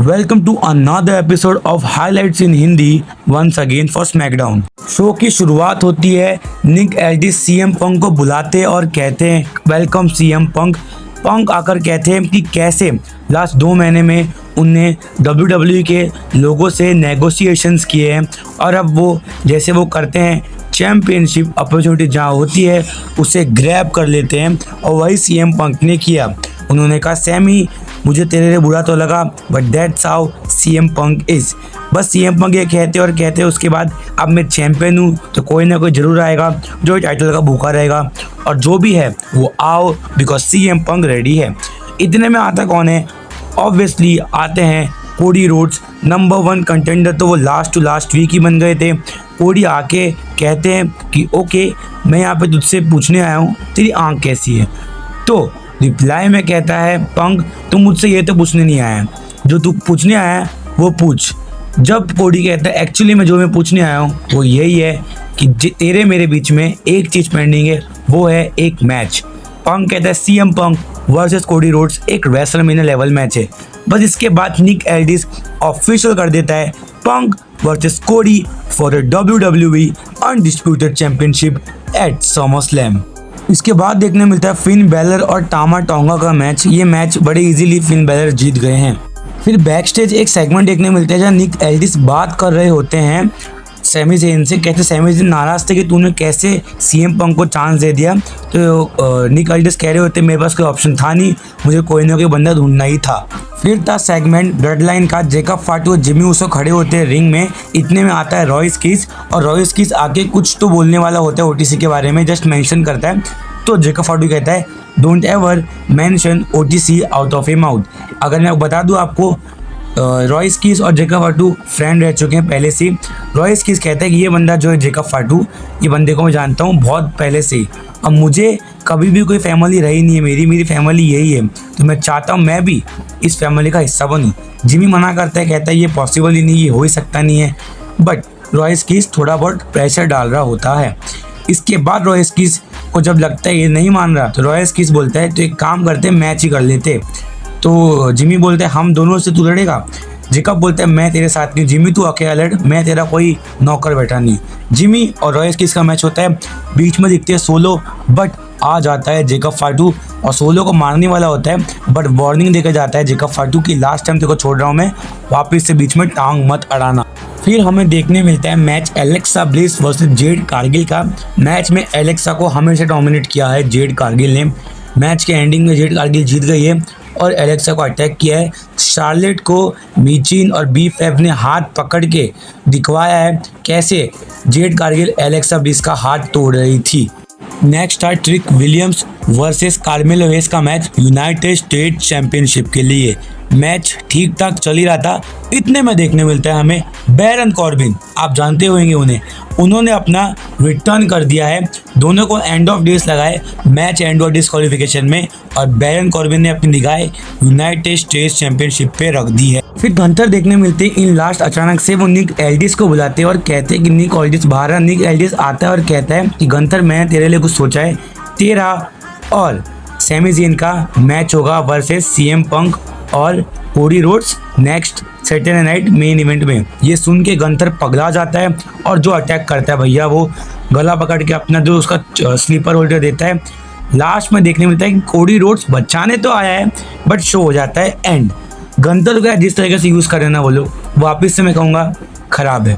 Welcome to another episode of highlights in Hindi once again for SmackDown. Show की शुरुआत होती है निक एल्डिस सीएम पंक को बुलाते और कहते हैं वेलकम सीएम पंक। पंक आकर कहते हैं कि कैसे लास्ट 2 महीने में उनने WWE के लोगों से नेगोशिएशंस किए हैं और अब वो जैसे वो करते हैं चैम्पियनशिप अपॉर्चुनिटी जहाँ होती है उसे ग्रैब कर लेते हैं और वही सीएम पंक ने किया। उन्होंने कहा सैमी मुझे तेरे लिए बुरा तो लगा but that's how CM Punk is. बस सीएम पंक ये कहते और कहते उसके बाद अब मैं चैम्पियन हूँ तो कोई ना कोई ज़रूर आएगा जो टाइटल का भूखा रहेगा और जो भी है वो आओ बिकॉज सीएम पंक रेडी है। इतने में आता कौन है? ऑब्वियसली आते हैं कोडी रोड्स। नंबर 1 कंटेंडर तो वो लास्ट वीक ही बन गए थे। कोडी आके कहते हैं कि ओके मैं यहाँ पे तुझसे पूछने आया हूँ तेरी आँख कैसी है। तो रिप्लाई में कहता है पंक तुम मुझसे ये तो पूछने नहीं आया, जो तू पूछने आया है वो पूछ। जब कोडी कहता है एक्चुअली मैं जो मैं पूछने आया हूँ वो यही है कि तेरे मेरे बीच में एक चीज़ पेंडिंग है, वो है एक मैच। पंक कहता है CM Punk versus Cody Rhodes एक रेसलमेनिया लेवल मैच है। बस इसके बाद निक एल्डिस ऑफिशियल कर देता है Punk versus Cody for the WWE undisputed championship at SummerSlam. इसके बाद देखने मिलता है फिन बैलर और टामा टोंगा का मैच। ये मैच बड़े इजीली फिन बैलर जीत गए हैं। फिर बैक स्टेज एक सेगमेंट देखने मिलता है जहाँ निक एल्डिस बात कर रहे होते हैं सैमी ज़ेन से। कहते सैमी ज़ेन नाराज़ थे कि तूने कैसे सीएम पंक को चांस दे दिया। तो निक एल्डिस कह रहे होते मेरे पास कोई ऑप्शन था नहीं, मुझे कोई ना कोई बंदा ढूंढना ही था। फिर था सेगमेंट ब्लड लाइन का। जेकब फाटू और जिमी ऊसो खड़े होते हैं रिंग में। इतने में आता है रॉय स्कीज और रॉय स्कीज आके कुछ तो बोलने वाला होता है ओटीसी के बारे में, जस्ट मेंशन करता है। तो जेकब फाटू कहता है don't ever mention OTC out of A mouth. अगर मैं बता दूं आपको रॉय स्कीज और जेकब फाटू फ्रेंड रह चुके हैं पहले से। रॉय स्कीज कहता है कि ये बंदा जो है जेकब फाटू, ये बंदे को मैं जानता हूँ बहुत पहले से। अब मुझे कभी भी कोई फैमिली रही नहीं है, मेरी फैमिली यही है, तो मैं चाहता हूँ मैं भी इस फैमिली का हिस्सा बनूँ। जिमी मना करता है, कहता है ये पॉसिबल ही नहीं, ये हो ही सकता नहीं है। बट रॉय स्कीज थोड़ा बहुत प्रेशर डाल रहा होता है। इसके बाद रॉय स्कीज को जब लगता है ये नहीं मान रहा तो रॉय स्कीज बोलता है तो एक काम करते मैच ही कर लेते। तो जिमी बोलता है हम दोनों से तू लड़ेगा। जेकब बोलता है मैं तेरे साथ नहीं, जिमी तू अकेला लड़, मैं तेरा कोई नौकर बैठा नहीं। जिमी और रॉय स्कीज का मैच होता है। बीच में दिखते हैं सोलो बट आ जाता है जेकब फाटू और सोलो को मारने वाला होता है बट वार्निंग देकर जाता है जेकब फाटू की लास्ट टाइम तेरे को छोड़ रहा हूँ मैं, वापस से बीच में टांग मत अड़ाना। फिर हमें देखने मिलता है match Alexa bliss versus Jade Cargill का। मैच में एलेक्सा को हमेशा डोमिनेट किया है जेड कारगिल ने। मैच के एंडिंग में जेड कारगिल जीत गई है और एलेक्सा को अटैक किया है। शार्लेट को मीचिन और BFF ने हाथ पकड़ के दिखवाया है कैसे जेड कारगिल एलेक्सा ब्लिस का हाथ तोड़ रही थी। नेक्स्ट था ट्रिक विलियम्स वर्सेस कार्मेलो हेस का मैच यूनाइटेड स्टेट्स चैंपियनशिप के लिए। मैच ठीक ठाक चल ही रहा था। इतने में देखने मिलता है हमें बैरन कॉर्बिन, आप जानते होंगे उन्हें, उन्होंने अपना रिटर्न कर दिया है। दोनों को एंड ऑफ डेज लगाए मैच एंड ऑफ डिस्क्वालिफिकेशन में और बैरन कॉर्बिन ने अपनी निगाह यूनाइटेड स्टेट्स चैंपियनशिप पे रख दी है। फिर गंथर देखने मिलते हैं इन लास्ट अचानक से वो निक एल्डिस को बुलाते हैं और कहते हैं कि निक एल्डिस बाहर आ। निक एल्डिस आता है और कहता है कि गंथर मैंने तेरे लिए कुछ सोचा है, तेरा और सैमी ज़ेन का मैच होगा वर्सेस सीएम पंक और Cody Rhodes next Saturday night main event में। ये सुन के गंथर पगला जाता है और जो अटैक करता है भैया वो गला पकड़ के अपना जो उसका स्लीपर होल्डर देता है। लास्ट में देखने मिलता है कि कोडी रोड्स बचाने तो आया है बट शो हो जाता है एंड। गंथर को जिस तरीके से यूज़ करे ना वो लोग, वापिस से मैं कहूँगा खराब है।